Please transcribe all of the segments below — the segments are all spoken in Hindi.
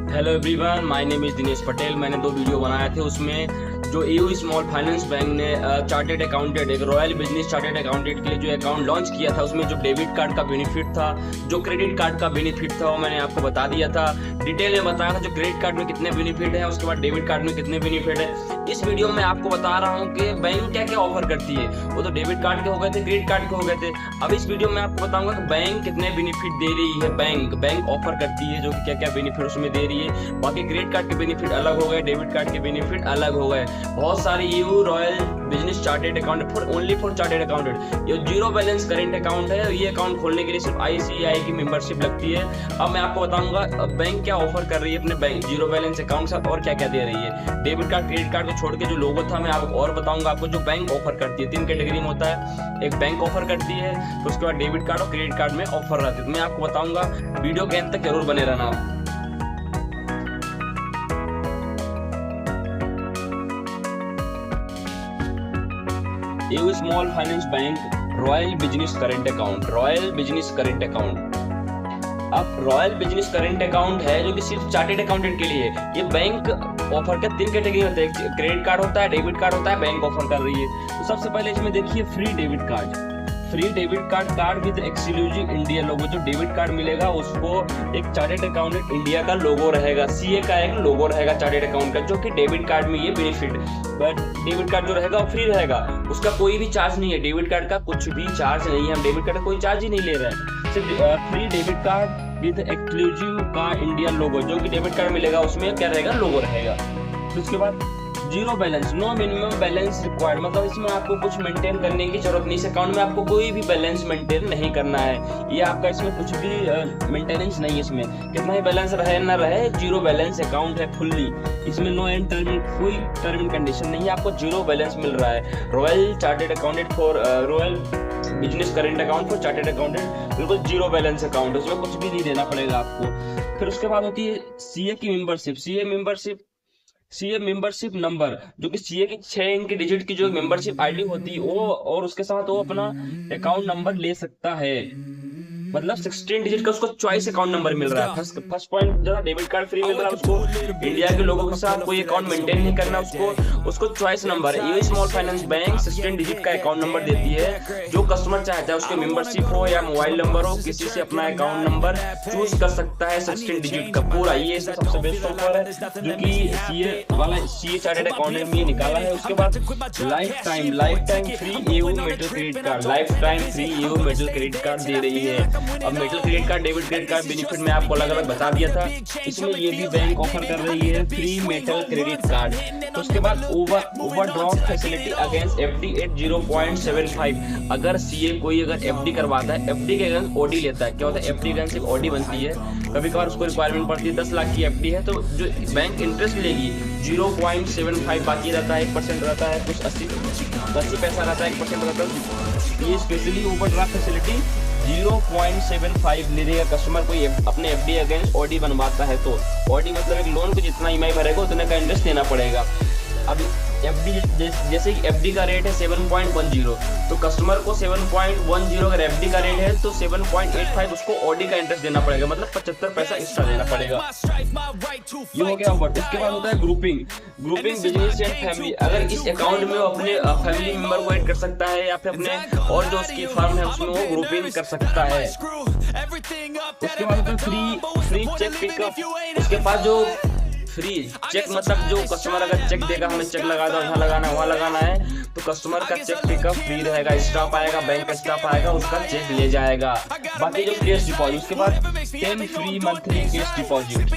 Hello everyone, my name is Dinesh Patel. मैंने 2 वीडियो बनाए थे। उसमें जो एयू स्मॉल फाइनेंस बैंक ने चार्टेड अकाउंटेंट, एक रॉयल बिजनेस चार्टेड अकाउंटेंट के लिए जो अकाउंट लॉन्च किया था, उसमें जो डेबिट कार्ड का बेनिफिट था, जो क्रेडिट कार्ड का बेनिफिट था, वो मैंने आपको बता दिया था। डिटेल में बताया था जो क्रेडिट कार्ड में कितने बेनिफिट है, उसके बाद डेबिट कार्ड में कितने बेनिफिट है। इस वीडियो में आपको बता रहा हूँ कि बैंक क्या क्या ऑफर करती है। वो तो डेबिट कार्ड के हो गए थे, क्रेडिट कार्ड के हो गए थे। अब इस वीडियो में आपको बताऊंगा कि बैंक कितने बेनिफिट दे रही है। बैंक ऑफर करती है जो कि क्या क्या बेनिफिट उसमें दे रही है। बाकी क्रेडिट कार्ड के बेनिफिट अलग हो गए, डेबिट कार्ड के बेनिफिट अलग हो गए। बहुत सारे you royal business chartered account for chartered accountant, ये जीरो बैलेंस करेंट अकाउंट है। ये अकाउंट खोलने के लिए सिर्फ ICICI की मेंबरशिप लगती है। अब मैं आपको बताऊंगा बैंक क्या ऑफर कर रही है अपने बैंक जीरो बैलेंस अकाउंट के साथ और क्या क्या दे रही है। डेबिट कार्ड क्रेडिट कार्ड को छोड़ के जो लोगो था, मैं आपको और बताऊंगा आपको जो बैंक ऑफर करती है। 3 कैटेगरी में होता है, एक बैंक ऑफर करती है, तो उसके बाद डेबिट कार्ड और क्रेडिट कार्ड में ऑफर रहती है। तो मैं आपको बताऊंगा, वीडियो के अंत तक जरूर बने रहना। AU small finance bank royal business current account. अब रॉयल बिजनेस करेंट अकाउंट है जो कि सिर्फ चार्टेड अकाउंटेंट के लिए है। ये बैंक ऑफर के 3 कैटेगरी होते हैं, क्रेडिट कार्ड होता है, डेबिट कार्ड होता है, बैंक ऑफर कर रही है। तो सबसे पहले इसमें देखिए free debit card with exclusive India logo. जो डेबिट कार्ड मिलेगा उसको एक चार्टेड अकाउंटेंट इंडिया का लोगो रहेगा, CA का एक लोगो रहेगा चार्टेड अकाउंट का, जो कि डेबिट कार्ड में ये बेनिफिट। बट डेबिट कार्ड जो रहेगा वो फ्री रहेगा, उसका कोई भी चार्ज नहीं है। डेबिट कार्ड का कुछ भी चार्ज नहीं है, हम डेबिट कार्ड का कोई चार्ज ही नहीं ले रहे हैं। सिर्फ free debit card with exclusive का इंडिया लोगो, जो कि डेबिट कार्ड मिलेगा उसमें क्या रहेगा, लोगो रहेगा। तो उसके बाद zero balance, no minimum balance required, मतलब इसमें आपको कुछ मेंटेन करने की जरूरत नहीं। इस अकाउंट में आपको कोई भी बैलेंस मेंटेन नहीं करना है। ये आपका इसमें कुछ भी मेंटेनेंस नहीं है। इसमें कितना ही बैलेंस रहे ना रहे, जीरो बैलेंस अकाउंट है फुल्ली। इसमें नो एंड कोई टर्म एंड कंडीशन नहीं है, आपको जीरो बैलेंस मिल रहा है। Royal chartered accountant for royal business current account for chartered accountant, बिल्कुल जीरो बैलेंस अकाउंट, उसमें कुछ भी नहीं देना पड़ेगा आपको। फिर उसके बाद होती है CA की मेंबरशिप नंबर, जो कि CA की 6 अंक डिजिट की जो मेंबरशिप ID होती है वो, और उसके साथ वो अपना अकाउंट नंबर ले सकता है। मतलब 16 डिजिट का उसको चॉइस अकाउंट नंबर मिल रहा है। फर्स्ट पॉइंट, जरा डेबिट कार्ड फ्री मिल रहा है उसको, इंडिया के लोगों के साथ कोई अकाउंट मेंटेन नहीं करना उसको चॉइस नंबर है। ये स्मॉल फाइनेंस बैंक 16 डिजिट का अकाउंट नंबर देती है। जो कस्टमर चाहता है उसके मेंबरशिप हो या मोबाइल नंबर हो, किसी से अपना अकाउंट नंबर चूज कर सकता है 16 डिजिट का पूरा। ये इसका सबसे बेस्ट ऑफर है जो कि CA चार्टेड अकाउंटेंट में निकाला है। उसके बाद life time free AU metal credit card दे रही है। अब metal credit card, debit credit card benefit में आपको अलग अलग बता दिया था। इसमें ये भी बैंक ऑफर कर रही है फ्री मेटल क्रेडिट कार्ड। तो उसके बाद overdraft facility against FD at 0.75। अगर CA कोई अगर FD करवाता है, FD के अगेंस्ट OD लेता है, क्या होता है FD के अगेंस्ट OD बनती है, कभी कभार उसको रिक्वायरमेंट पड़ती है 10 लाख की FD है, तो जो बैंक इंटरेस्ट लेगी 0.75 बाकी रहता है, 1% रहता है, कुछ 80 पैसा रहता है, 1% रहता है। ये स्पेशली ओवरड्राफ्ट फैसिलिटी 0.75 ले देगा कस्टमर कोई अपने FD अगेंस्ट OD बनवाता है। तो OD मतलब एक लोन को जितना EMI भरेगा उतने का इंटरेस्ट देना पड़ेगा। अब FD जैसे कि FD का रेट है 7.10, तो कस्टमर को 7.10 अगर FD का रेट है तो 7.85 उसको OD का इंटरेस्ट देना पड़ेगा, मतलब 75 पैसा एक्स्ट्रा देना पड़ेगा। ये हो गया ओवर। इसके बाद होता है ग्रुपिंग बिजनेस एंड फैमिली। अगर इस अकाउंट में वो अपने फैमिली मेंबर को ऐड कर सकता है या फिर अपने और जो उसकी फर्म है उसमें वो ग्रुपिंग कर सकता है। उसके बाद होता है फ्री चेक पिकअप। उसके पास जो फ्री चेक मतलब जो कस्टमर अगर चेक देगा, हमें चेक लगा दो, यहाँ लगाना है वहाँ लगाना है, तो कस्टमर का चेक पिकअप फ्री रहेगा। स्टाफ आएगा, बैंक का स्टाफ आएगा, उसका चेक ले जाएगा। बाकी जो कैश डिपॉजिट, उसके बाद 10 फ्री मंथली कैश डिपॉजिट,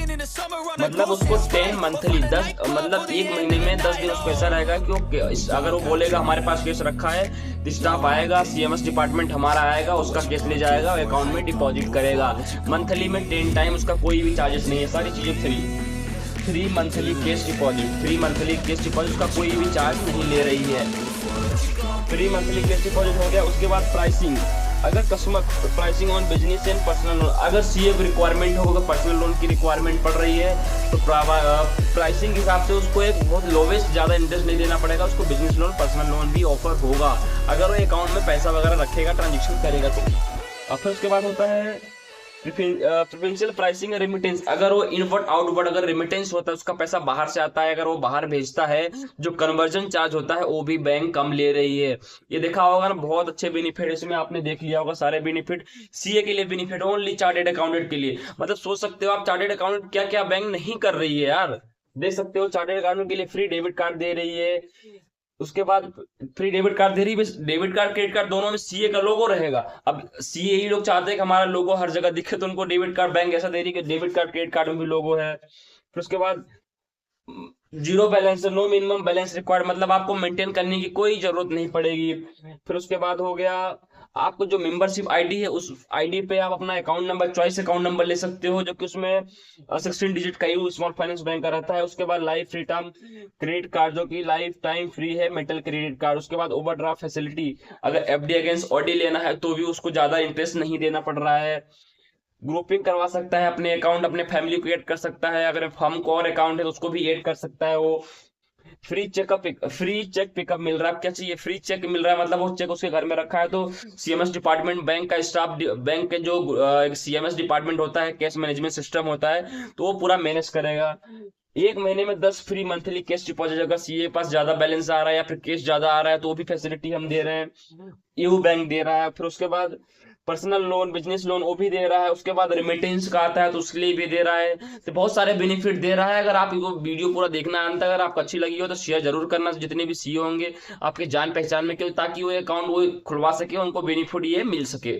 मतलब उसको 10 मंथली 10 मतलब 1 महीने में 10 दिन उसको ऐसा रहेगा कि अगर वो बोलेगा हमारे पास कैश रखा है, तो स्टाफ आएगा, CMS डिपार्टमेंट हमारा आएगा, उसका कैश ले जाएगा, अकाउंट में डिपॉजिट करेगा। मंथली में 10 टाइम, उसका कोई भी चार्जेस नहीं है, सारी चीजें फ्री मंथली कैश डिपॉजिट उसका कोई भी चार्ज नहीं ले रही है। फ्री मंथली कैश डिपॉजिट हो गया। उसके बाद प्राइसिंग, अगर customer pricing on business and personal loan, अगर CA रिक्वायरमेंट होगा, पर्सनल लोन की रिक्वायरमेंट पड़ रही है, तो प्राइसिंग के हिसाब से उसको एक बहुत लोवेस्ट ज़्यादा इंटरेस्ट नहीं देना पड़ेगा, उसको बिजनेस लोन पर्सनल लोन भी ऑफर होगा अगर वो अकाउंट में पैसा वगैरह रखेगा, ट्रांजेक्शन करेगा तो। और फिर उसके बाद होता है प्रेफरेंशियल प्राइसिंग रेमिटेंस, अगर वो इनवर्ड आउटवर्ड अगर रेमिटेंस होता है उसका पैसा बाहर से आता है, अगर वो बाहर भेजता है जो कन्वर्जन चार्ज होता है वो भी बैंक कम ले रही है। ये देखा होगा ना, बहुत अच्छे बेनिफिट इसमें आपने देख लिया होगा सारे बेनिफिट। सीए के लिए बेनिफिट, ओनली चार्टेड अकाउंटेंट के लिए, मतलब सोच सकते हो आप चार्टेड अकाउंटेंट क्या क्या बैंक नहीं कर रही है यार। देख सकते हो चार्टेड अकाउंटेंट के लिए फ्री डेबिट कार्ड दे रही है, उसके बाद फ्री डेबिट कार्ड दे रही है, डेबिट कार्ड क्रेडिट कार्ड दोनों में सीए का लोगो रहेगा। अब सीए ही लोग चाहते हैं कि हमारा लोगो हर जगह दिखे, तो उनको डेबिट कार्ड बैंक ऐसा दे रही है कि डेबिट कार्ड क्रेडिट कार्ड में भी लोगो है। फिर उसके बाद zero balance, no minimum balance required, मतलब आपको मेंटेन करने की कोई जरूरत नहीं पड़ेगी। फिर उसके बाद हो गया आपको जो मेंबरशिप आईडी है उस आईडी पे आप अपना account number, choice account number ले सकते हो, जो कि उसमें 16 डिजिट का ही स्मॉल फाइनेंस बैंक का रहता है। उसके बाद life free term credit card जो कि लाइफ टाइम फ्री है, मेटल क्रेडिट कार्ड। उसके बाद ओवरड्राफ्ट फैसिलिटी, अगर एफडी अगेंस्ट ऑडी लेना है तो भी उसको ज्यादा इंटरेस्ट नहीं देना पड़ रहा है। ग्रुपिंग करवा सकता है अपने अकाउंट, अपने फैमिली को ऐड कर सकता है, अगर हम को और अकाउंट है तो उसको भी ऐड कर सकता है वो। फ्री चेक पिकअप मिल रहा है। क्या चाहिए, फ्री चेक मिल रहा है, मतलब वो चेक उसके घर में रखा है तो सीएमएस डिपार्टमेंट, बैंक का स्टाफ, बैंक के जो सीएमएस डिपार्टमेंट होता है, कैश मैनेजमेंट सिस्टम होता है, तो वो पूरा मैनेज करेगा। एक महीने में 10 फ्री मंथली कैश डिपॉजिट, अगर सीए पास ज्यादा बैलेंस आ रहा है या फिर कैश ज्यादा आ रहा है तो वो भी फैसिलिटी हम दे रहे हैं, यू बैंक दे रहा है। फिर उसके बाद पर्सनल लोन, बिजनेस लोन वो भी दे रहा है। उसके बाद रेमिटेंस का आता है तो उसके लिए भी दे रहा है, तो बहुत सारे बेनिफिट दे रहा है। अगर आप इनको वीडियो पूरा देखना अंत, अगर आपको अच्छी लगी हो तो शेयर जरूर करना, जितने भी सीईओ होंगे आपके जान पहचान में, क्यों ताकि वो अकाउंट वो खुलवा सके, उनको बेनिफिट ये मिल सके।